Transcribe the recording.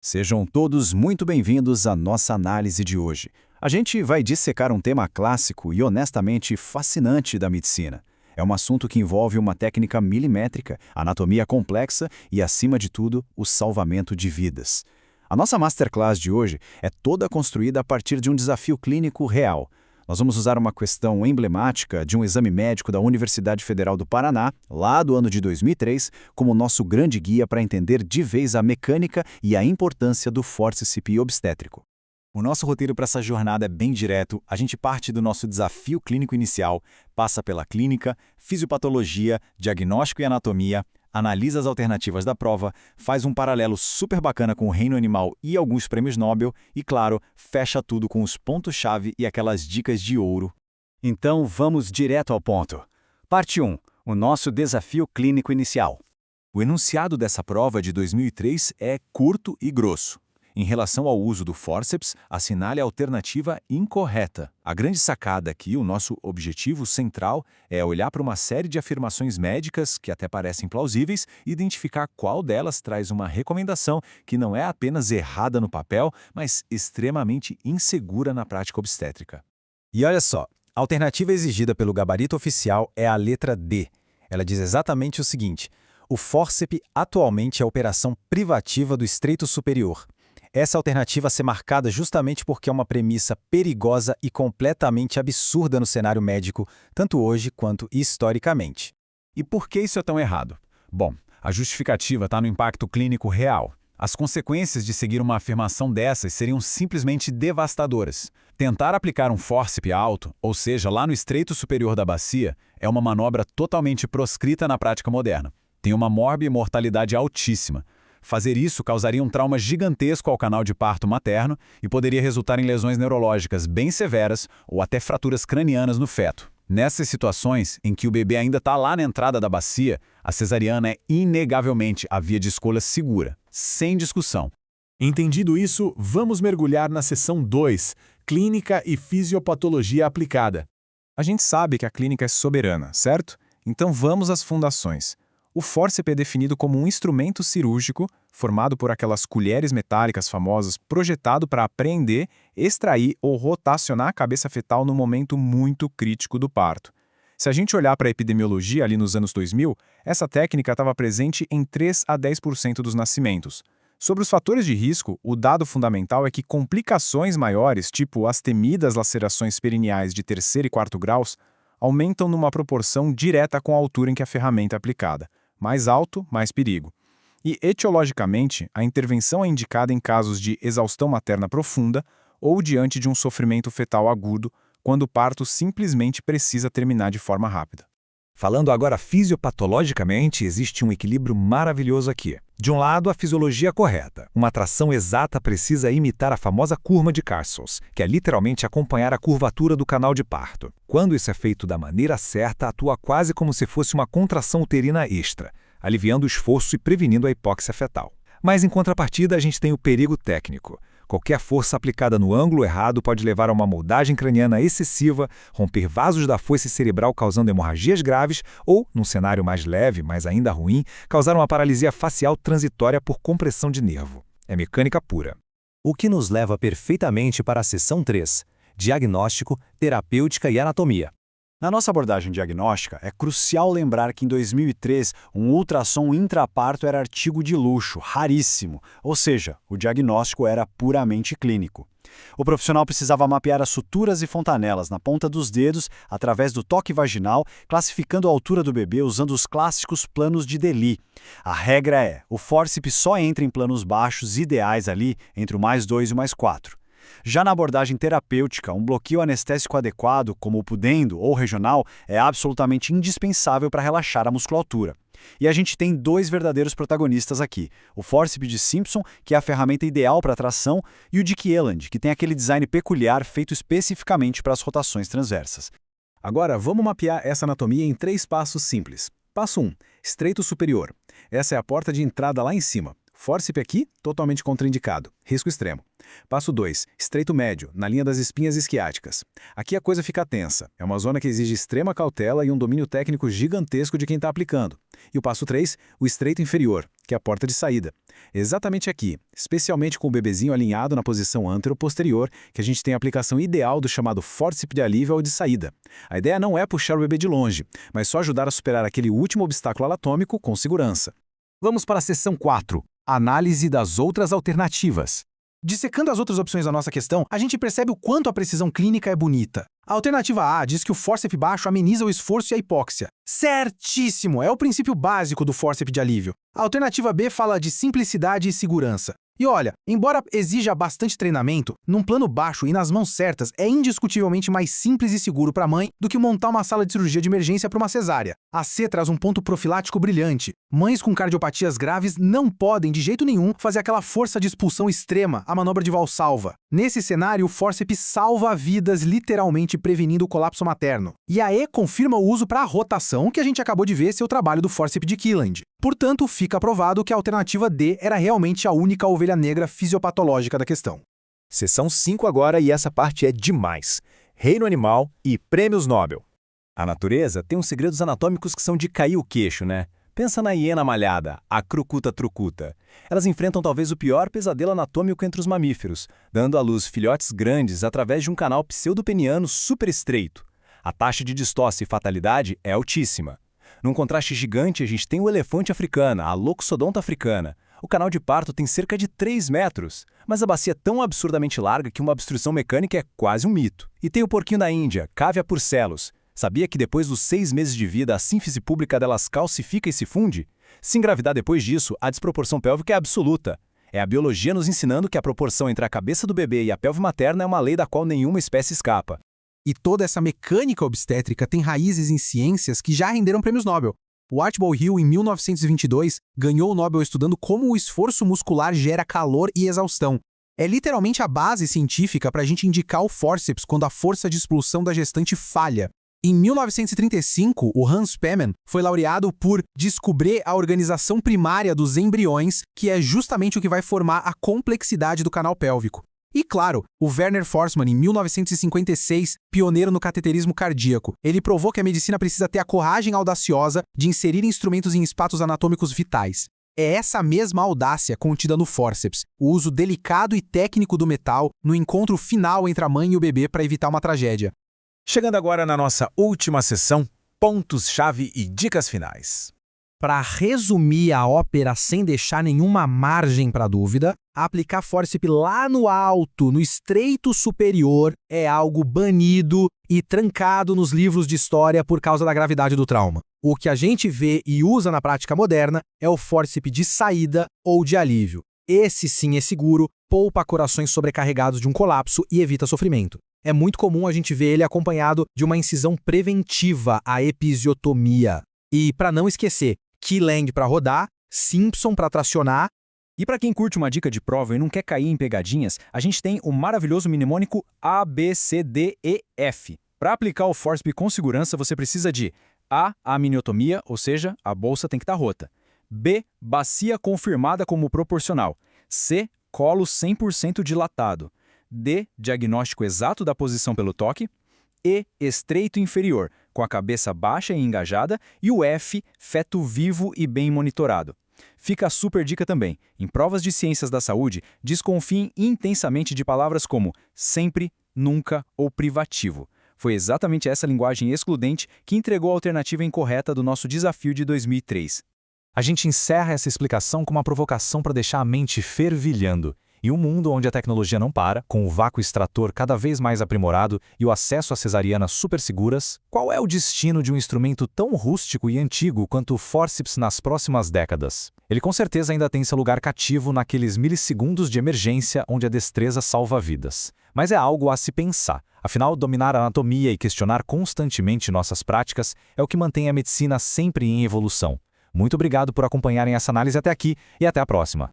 Sejam todos muito bem-vindos à nossa análise de hoje. A gente vai dissecar um tema clássico e honestamente fascinante da medicina. É um assunto que envolve uma técnica milimétrica, anatomia complexa e, acima de tudo, o salvamento de vidas. A nossa masterclass de hoje é toda construída a partir de um desafio clínico real. Nós vamos usar uma questão emblemática de um exame médico da Universidade Federal do Paraná, lá do ano de 2003, como nosso grande guia para entender de vez a mecânica e a importância do fórceps obstétrico. O nosso roteiro para essa jornada é bem direto. A gente parte do nosso desafio clínico inicial, passa pela clínica, fisiopatologia, diagnóstico e anatomia, analisa as alternativas da prova, faz um paralelo super bacana com o reino animal e alguns prêmios Nobel e, claro, fecha tudo com os pontos-chave e aquelas dicas de ouro. Então, vamos direto ao ponto. Parte 1. O nosso desafio clínico inicial. O enunciado dessa prova de 2003 é curto e grosso. Em relação ao uso do fórceps, assinale a alternativa incorreta. A grande sacada aqui, o nosso objetivo central, é olhar para uma série de afirmações médicas que até parecem plausíveis e identificar qual delas traz uma recomendação que não é apenas errada no papel, mas extremamente insegura na prática obstétrica. E olha só, a alternativa exigida pelo gabarito oficial é a letra D. Ela diz exatamente o seguinte: o fórceps atualmente é a operação privativa do estreito superior. Essa alternativa a ser marcada justamente porque é uma premissa perigosa e completamente absurda no cenário médico, tanto hoje quanto historicamente. E por que isso é tão errado? Bom, a justificativa está no impacto clínico real. As consequências de seguir uma afirmação dessas seriam simplesmente devastadoras. Tentar aplicar um fórceps alto, ou seja, lá no estreito superior da bacia, é uma manobra totalmente proscrita na prática moderna. Tem uma morbimortalidade altíssima. Fazer isso causaria um trauma gigantesco ao canal de parto materno e poderia resultar em lesões neurológicas bem severas ou até fraturas cranianas no feto. Nessas situações, em que o bebê ainda está lá na entrada da bacia, a cesariana é inegavelmente a via de escolha segura, sem discussão. Entendido isso, vamos mergulhar na seção 2, Clínica e Fisiopatologia Aplicada. A gente sabe que a clínica é soberana, certo? Então vamos às fundações. O fórceps é definido como um instrumento cirúrgico formado por aquelas colheres metálicas famosas projetado para apreender, extrair ou rotacionar a cabeça fetal no momento muito crítico do parto. Se a gente olhar para a epidemiologia ali nos anos 2000, essa técnica estava presente em 3 a 10% dos nascimentos. Sobre os fatores de risco, o dado fundamental é que complicações maiores, tipo as temidas lacerações perineais de 3º e 4º graus, aumentam numa proporção direta com a altura em que a ferramenta é aplicada. Mais alto, mais perigo. E, etiologicamente, a intervenção é indicada em casos de exaustão materna profunda ou diante de um sofrimento fetal agudo, quando o parto simplesmente precisa terminar de forma rápida. Falando agora fisiopatologicamente, existe um equilíbrio maravilhoso aqui. De um lado, a fisiologia correta. Uma tração exata precisa imitar a famosa curva de Carsos, que é literalmente acompanhar a curvatura do canal de parto. Quando isso é feito da maneira certa, atua quase como se fosse uma contração uterina extra, aliviando o esforço e prevenindo a hipóxia fetal. Mas, em contrapartida, a gente tem o perigo técnico. Qualquer força aplicada no ângulo errado pode levar a uma moldagem craniana excessiva, romper vasos da foice cerebral causando hemorragias graves ou, num cenário mais leve, mas ainda ruim, causar uma paralisia facial transitória por compressão de nervo. É mecânica pura. O que nos leva perfeitamente para a seção 3, diagnóstico, terapêutica e anatomia. Na nossa abordagem diagnóstica, é crucial lembrar que em 2003, um ultrassom intraparto era artigo de luxo, raríssimo, ou seja, o diagnóstico era puramente clínico. O profissional precisava mapear as suturas e fontanelas na ponta dos dedos através do toque vaginal, classificando a altura do bebê usando os clássicos planos de Deli. A regra é, o fórceps só entra em planos baixos ideais ali entre o +2 e o +4. Já na abordagem terapêutica, um bloqueio anestésico adequado, como o pudendo ou regional, é absolutamente indispensável para relaxar a musculatura. E a gente tem dois verdadeiros protagonistas aqui, o fórceps de Simpson, que é a ferramenta ideal para tração, e o de Kieland, que tem aquele design peculiar feito especificamente para as rotações transversas. Agora, vamos mapear essa anatomia em 3 passos simples. Passo 1. Estreito superior. Essa é a porta de entrada lá em cima. Fórceps aqui, totalmente contraindicado. Risco extremo. Passo 2. Estreito médio, na linha das espinhas isquiáticas. Aqui a coisa fica tensa. É uma zona que exige extrema cautela e um domínio técnico gigantesco de quem está aplicando. E o passo 3, o estreito inferior, que é a porta de saída. Exatamente aqui, especialmente com o bebezinho alinhado na posição antero-posterior, que a gente tem a aplicação ideal do chamado fórceps de alívio ou de saída. A ideia não é puxar o bebê de longe, mas só ajudar a superar aquele último obstáculo anatômico com segurança. Vamos para a seção 4. Análise das outras alternativas. Dissecando as outras opções da nossa questão, a gente percebe o quanto a precisão clínica é bonita. A alternativa A diz que o fórceps baixo ameniza o esforço e a hipóxia. Certíssimo! É o princípio básico do fórceps de alívio. A alternativa B fala de simplicidade e segurança. E olha, embora exija bastante treinamento, num plano baixo e nas mãos certas é indiscutivelmente mais simples e seguro para a mãe do que montar uma sala de cirurgia de emergência para uma cesárea. A C traz um ponto profilático brilhante. Mães com cardiopatias graves não podem, de jeito nenhum, fazer aquela força de expulsão extrema, a manobra de Valsalva. Nesse cenário, o fórceps salva vidas, literalmente prevenindo o colapso materno. E a E confirma o uso para a rotação, que a gente acabou de ver ser o trabalho do fórceps de Killand. Portanto, fica provado que a alternativa D era realmente a única ovelha negra fisiopatológica da questão. Seção 5 agora, e essa parte é demais. Reino animal e prêmios Nobel. A natureza tem uns segredos anatômicos que são de cair o queixo, né? Pensa na hiena malhada, a crucuta trucuta. Elas enfrentam talvez o pior pesadelo anatômico entre os mamíferos, dando à luz filhotes grandes através de um canal pseudopeniano super estreito. A taxa de distócia e fatalidade é altíssima. Num contraste gigante, a gente tem o elefante africana, a Loxodonta africana. O canal de parto tem cerca de 3 metros, mas a bacia é tão absurdamente larga que uma obstrução mecânica é quase um mito. E tem o porquinho da Índia, Cavia purcellus. Sabia que depois dos 6 meses de vida, a sínfise pública delas calcifica e se funde? Se engravidar depois disso, a desproporção pélvica é absoluta. É a biologia nos ensinando que a proporção entre a cabeça do bebê e a pelve materna é uma lei da qual nenhuma espécie escapa. E toda essa mecânica obstétrica tem raízes em ciências que já renderam prêmios Nobel. O Archibald Hill, em 1922, ganhou o Nobel estudando como o esforço muscular gera calor e exaustão. É literalmente a base científica para a gente indicar o fórceps quando a força de expulsão da gestante falha. Em 1935, o Hans Spemann foi laureado por descobrir a organização primária dos embriões, que é justamente o que vai formar a complexidade do canal pélvico. E claro, o Werner Forssmann, em 1956, pioneiro no cateterismo cardíaco. Ele provou que a medicina precisa ter a coragem audaciosa de inserir instrumentos em espaços anatômicos vitais. É essa mesma audácia contida no fórceps, o uso delicado e técnico do metal no encontro final entre a mãe e o bebê para evitar uma tragédia. Chegando agora na nossa última sessão, pontos-chave e dicas finais. Para resumir a ópera sem deixar nenhuma margem para dúvida, aplicar fórceps lá no alto, no estreito superior, é algo banido e trancado nos livros de história por causa da gravidade do trauma. O que a gente vê e usa na prática moderna é o fórceps de saída ou de alívio. Esse sim é seguro, poupa corações sobrecarregados de um colapso e evita sofrimento. É muito comum a gente ver ele acompanhado de uma incisão preventiva, a episiotomia. E, para não esquecer, Killand para rodar, Simpson para tracionar. E para quem curte uma dica de prova e não quer cair em pegadinhas, a gente tem o maravilhoso mnemônico ABCDEF. Para aplicar o fórceps com segurança, você precisa de A, amniotomia, ou seja, a bolsa tem que estar rota. B, bacia confirmada como proporcional. C, colo 100% dilatado. D, diagnóstico exato da posição pelo toque. E, estreito inferior, com a cabeça baixa e engajada, e o F, feto vivo e bem monitorado. Fica a super dica também. Em provas de ciências da saúde, desconfiem intensamente de palavras como sempre, nunca ou privativo. Foi exatamente essa linguagem excludente que entregou a alternativa incorreta do nosso desafio de 2003. A gente encerra essa explicação com uma provocação para deixar a mente fervilhando. Em um mundo onde a tecnologia não para, com o vácuo extrator cada vez mais aprimorado e o acesso a cesarianas super seguras, qual é o destino de um instrumento tão rústico e antigo quanto o fórceps nas próximas décadas? Ele com certeza ainda tem seu lugar cativo naqueles milissegundos de emergência onde a destreza salva vidas. Mas é algo a se pensar. Afinal, dominar a anatomia e questionar constantemente nossas práticas é o que mantém a medicina sempre em evolução. Muito obrigado por acompanharem essa análise até aqui e até a próxima.